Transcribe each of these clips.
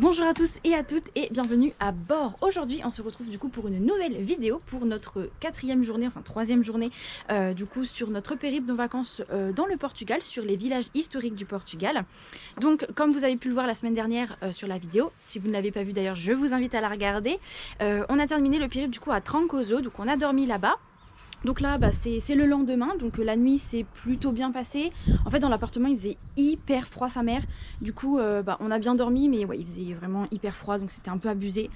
Bonjour à tous et à toutes et bienvenue à bord. Aujourd'hui on se retrouve du coup pour une nouvelle vidéo pour notre quatrième journée, enfin troisième journée du coup sur notre périple de vacances dans le Portugal, sur les villages historiques du Portugal. Donc comme vous avez pu le voir la semaine dernière sur la vidéo, si vous ne l'avez pas vu d'ailleurs je vous invite à la regarder. On a terminé le périple du coup à Trancoso, donc on a dormi là-bas. Donc là, c'est le lendemain, donc la nuit s'est plutôt bien passée. En fait, dans l'appartement, il faisait hyper froid sa mère. Du coup, on a bien dormi, mais ouais, il faisait vraiment hyper froid, donc c'était un peu abusé.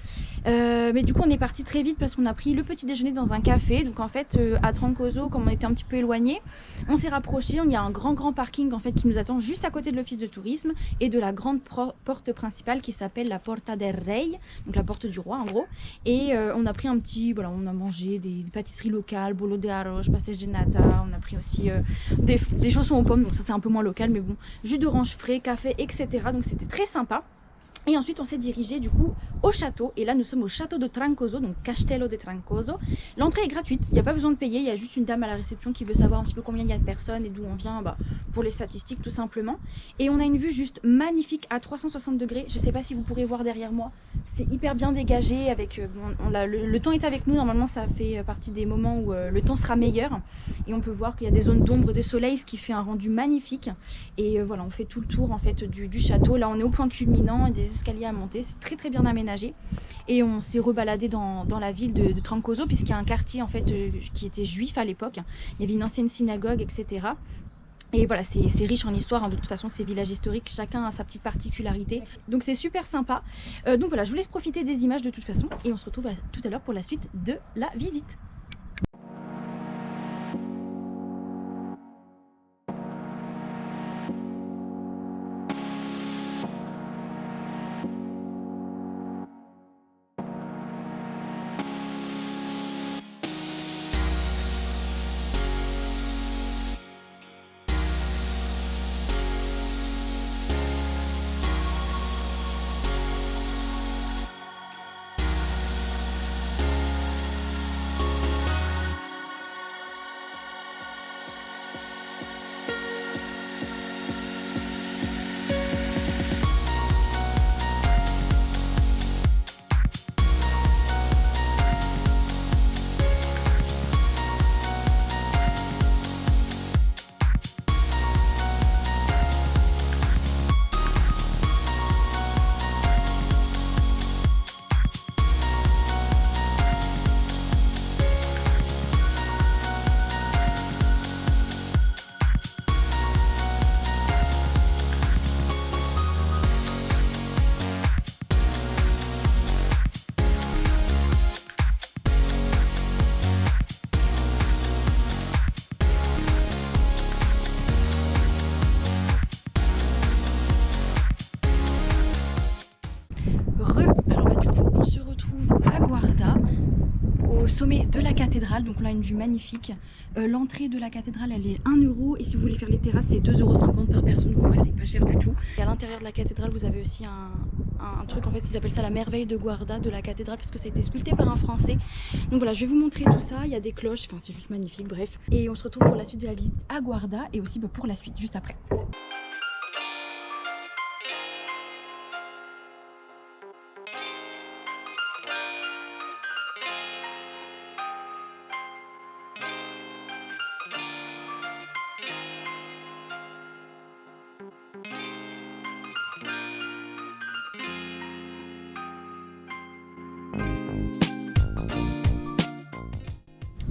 Mais du coup, on est parti très vite parce qu'on a pris le petit déjeuner dans un café. Donc en fait, à Trancoso, comme on était un petit peu éloigné, on s'est rapproché. Il y a un grand parking en fait qui nous attend juste à côté de l'office de tourisme et de la grande porte principale qui s'appelle la Porta del Rei, donc la porte du roi en gros. Et on a pris un petit, voilà, on a mangé des pâtisseries locales, bolo de arroz, pastéis de nata, on a pris aussi des chaussons aux pommes, donc ça c'est un peu moins local, mais bon, jus d'orange frais, café, etc. Donc c'était très sympa. Et ensuite on s'est dirigé du coup au château, et là nous sommes au château de Trancoso, donc Castello de Trancoso. L'entrée est gratuite, il n'y a pas besoin de payer, il y a juste une dame à la réception qui veut savoir un petit peu combien il y a de personnes et d'où on vient, pour les statistiques tout simplement. Et on a une vue juste magnifique à 360 degrés, je ne sais pas si vous pourrez voir derrière moi, c'est hyper bien dégagé, avec le temps est avec nous, normalement ça fait partie des moments où le temps sera meilleur, et on peut voir qu'il y a des zones d'ombre, de soleil, ce qui fait un rendu magnifique. Et voilà, on fait tout le tour en fait du château, là on est au point culminant, et des escaliers à monter, c'est très bien aménagé. Et on s'est rebaladé dans la ville de Trancoso, puisqu'il y a un quartier en fait qui était juif à l'époque, il y avait une ancienne synagogue, etc. Et voilà, c'est riche en histoire, hein. De toute façon ces villages historiques, chacun a sa petite particularité, donc c'est super sympa. Donc voilà, je vous laisse profiter des images de toute façon, et on se retrouve tout à l'heure pour la suite de la visite. Alors du coup on se retrouve à Guarda, au sommet de la cathédrale, donc on a une vue magnifique. L'entrée de la cathédrale elle est 1 € et si vous voulez faire les terrasses c'est 2,50 € par personne, donc c'est pas cher du tout. Et à l'intérieur de la cathédrale vous avez aussi un truc, en fait ils appellent ça la merveille de Guarda, de la cathédrale, parce que ça a été sculpté par un français. Donc voilà, je vais vous montrer tout ça, il y a des cloches, enfin c'est juste magnifique, bref. Et on se retrouve pour la suite de la visite à Guarda, et aussi pour la suite juste après.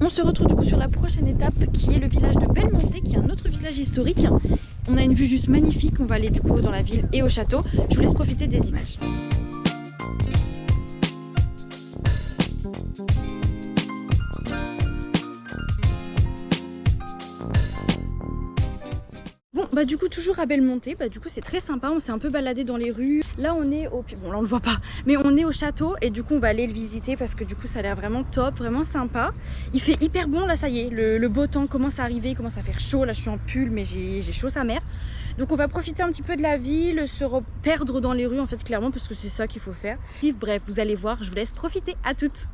On se retrouve du coup sur la prochaine étape qui est le village de Belmonte, qui est un autre village historique. On a une vue juste magnifique, on va aller du coup dans la ville et au château. Je vous laisse profiter des images. Bon du coup toujours à Belmonte, du coup c'est très sympa, on s'est un peu baladé dans les rues. Là on est au, bon là on le voit pas, mais on est au château et du coup on va aller le visiter parce que du coup ça a l'air vraiment top, vraiment sympa. Il fait hyper bon là, ça y est, le beau temps commence à arriver, il commence à faire chaud, là je suis en pull mais j'ai chaud sa mère. Donc on va profiter un petit peu de la ville, se perdre dans les rues en fait clairement parce que c'est ça qu'il faut faire. Bref, vous allez voir, je vous laisse profiter, à toutes.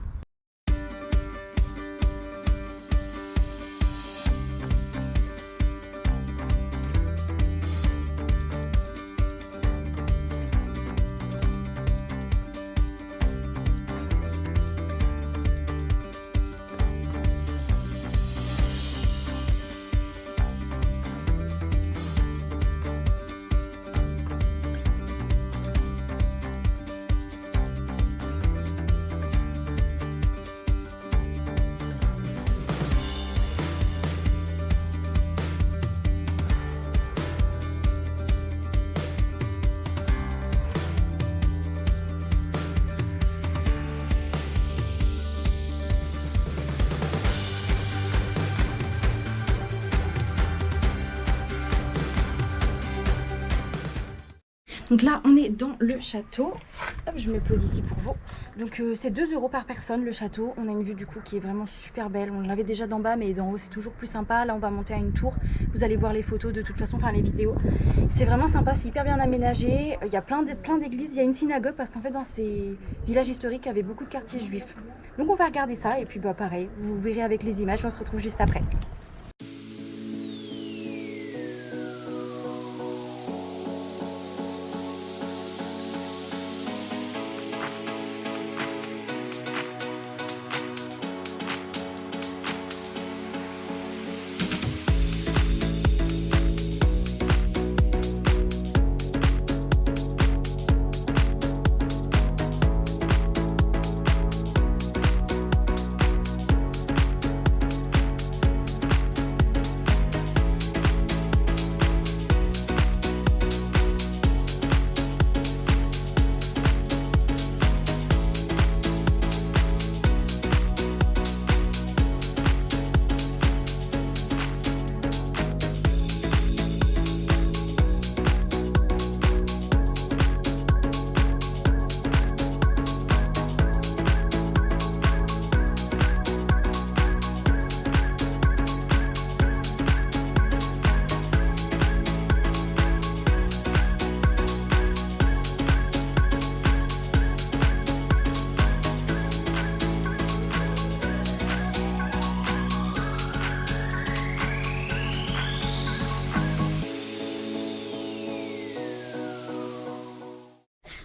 Donc là, on est dans le château. Hop, je me pose ici pour vous. Donc c'est 2 € par personne le château. On a une vue du coup qui est vraiment super belle. On l'avait déjà d'en bas, mais d'en haut c'est toujours plus sympa. Là, on va monter à une tour. Vous allez voir les photos de toute façon, enfin les vidéos. C'est vraiment sympa, c'est hyper bien aménagé. Il y a plein d'églises. Il y a une synagogue parce qu'en fait dans ces villages historiques, il y avait beaucoup de quartiers juifs. Donc on va regarder ça et puis bah pareil, vous verrez avec les images. On se retrouve juste après.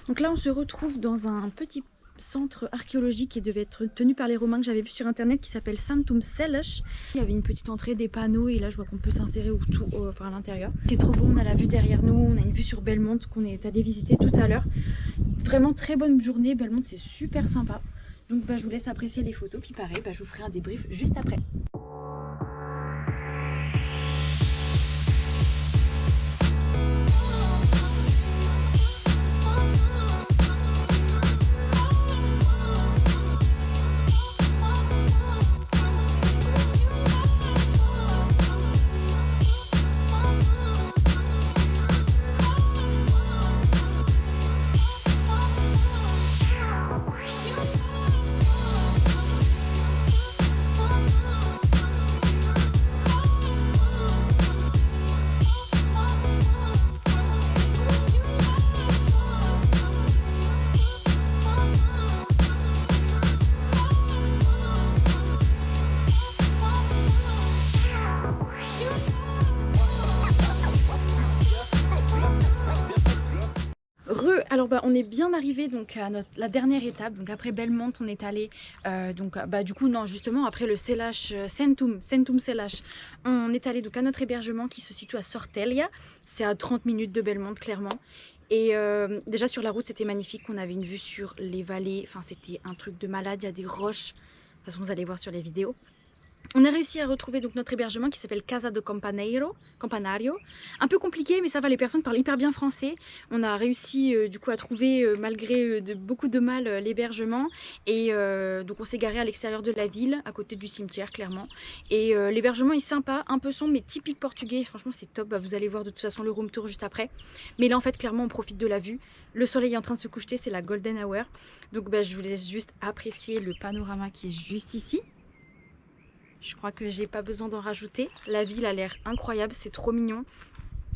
Donc là, on se retrouve dans un petit centre archéologique qui devait être tenu par les Romains que j'avais vu sur internet qui s'appelle Sanctum Cellus. Il y avait une petite entrée, des panneaux et là je vois qu'on peut s'insérer enfin à l'intérieur. C'est trop beau, on a la vue derrière nous, on a une vue sur Belmont qu'on est allé visiter tout à l'heure. Vraiment très bonne journée, Belmont c'est super sympa. Donc bah, je vous laisse apprécier les photos puis pareil, bah, je vous ferai un débrief juste après. Alors bah, on est bien arrivé donc à la dernière étape. Donc après Belmont, on est allé du coup non justement après le Sellach Sanctum Sellach, on est allé donc à notre hébergement qui se situe à Sortelia. C'est à 30 minutes de Belmont clairement. Et déjà sur la route c'était magnifique, on avait une vue sur les vallées, enfin c'était un truc de malade, il y a des roches, de toute façon vous allez voir sur les vidéos. On a réussi à retrouver donc notre hébergement qui s'appelle Casa de Campanario. Un peu compliqué mais ça va, les personnes parlent hyper bien français. On a réussi du coup à trouver malgré beaucoup de mal l'hébergement. Et donc on s'est garé à l'extérieur de la ville, à côté du cimetière clairement. Et l'hébergement est sympa, un peu sombre mais typique portugais. Franchement c'est top, bah, vous allez voir de toute façon le room tour juste après. Mais là en fait clairement on profite de la vue. Le soleil est en train de se coucher, c'est la golden hour. Donc bah, je vous laisse juste apprécier le panorama qui est juste ici. Je crois que j'ai pas besoin d'en rajouter. La ville a l'air incroyable, c'est trop mignon.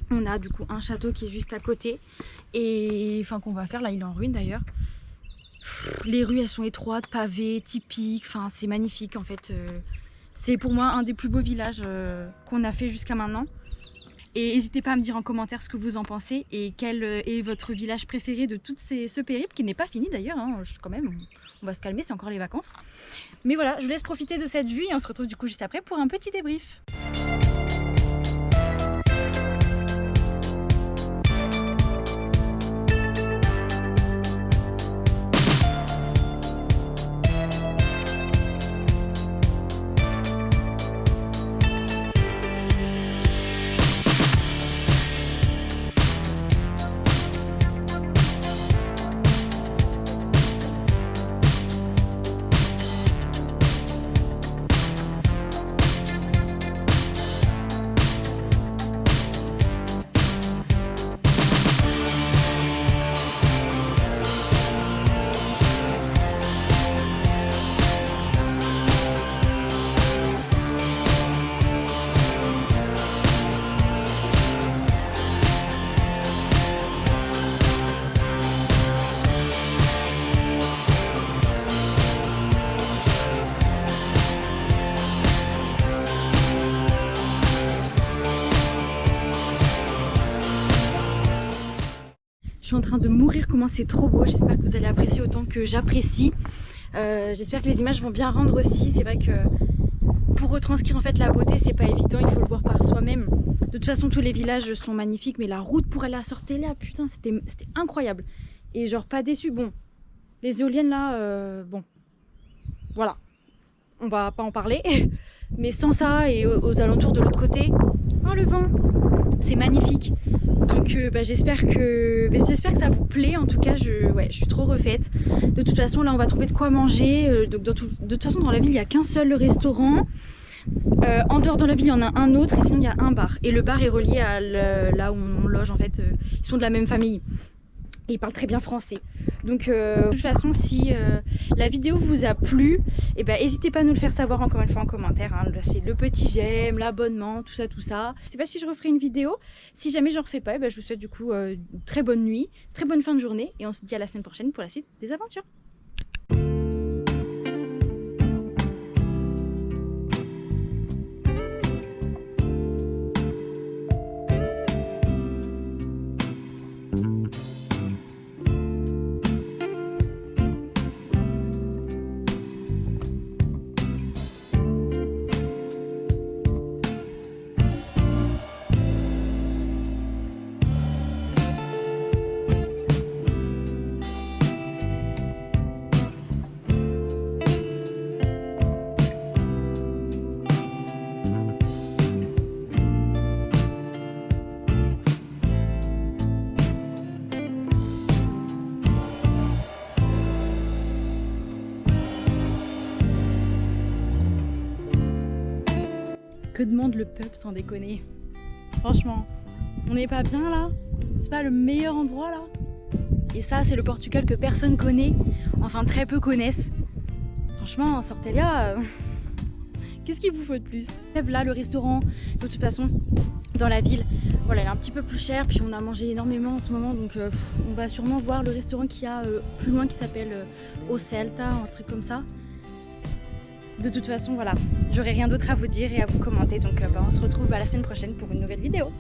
On a du coup un château qui est juste à côté. Et enfin qu'on va faire, là il est en ruine d'ailleurs. Les rues elles sont étroites, pavées, typiques, enfin c'est magnifique en fait. C'est pour moi un des plus beaux villages qu'on a fait jusqu'à maintenant. Et n'hésitez pas à me dire en commentaire ce que vous en pensez et quel est votre village préféré de tout ce périple qui n'est pas fini d'ailleurs, hein, quand même. On va se calmer, c'est encore les vacances. Mais voilà, je vous laisse profiter de cette vue et on se retrouve du coup juste après pour un petit débrief. suis en train de mourir, comment c'est trop beau. J'espère que vous allez apprécier autant que j'apprécie. J'espère que les images vont bien rendre aussi. C'est vrai que pour retranscrire en fait la beauté, c'est pas évident, il faut le voir par soi-même. De toute façon, tous les villages sont magnifiques, mais la route pour aller à Sortella, putain, c'était incroyable. Et genre pas déçu. Bon, les éoliennes là, bon, voilà, on va pas en parler. Mais sans ça et aux alentours de l'autre côté, oh le vent, c'est magnifique. Donc j'espère que ça vous plaît. En tout cas, je suis trop refaite. De toute façon, là, on va trouver de quoi manger. Donc, de toute façon, dans la ville, il n'y a qu'un seul restaurant. En dehors de la ville, il y en a un autre et sinon, il y a un bar. Et le bar est relié à là où on loge. En fait, ils sont de la même famille. Et ils parlent très bien français. Donc de toute façon, si la vidéo vous a plu, n'hésitez pas à nous le faire savoir encore une fois en commentaire. Hein. C'est le petit j'aime, l'abonnement, tout ça, tout ça. Je sais pas si je referai une vidéo. Si jamais j'en refais pas, je vous souhaite du coup une très bonne nuit, très bonne fin de journée. Et on se dit à la semaine prochaine pour la suite des aventures. Que demande le peuple sans déconner? Franchement, on n'est pas bien là? C'est pas le meilleur endroit là? Et ça, c'est le Portugal que personne connaît, enfin très peu connaissent. Franchement, Sortella, qu'est-ce qu'il vous faut de plus? Là, le restaurant, de toute façon, dans la ville, voilà, il est un petit peu plus cher, puis on a mangé énormément en ce moment, donc on va sûrement voir le restaurant qu'il y a plus loin qui s'appelle O Celta, un truc comme ça. De toute façon, voilà, j'aurai rien d'autre à vous dire et à vous commenter, donc on se retrouve à la semaine prochaine pour une nouvelle vidéo.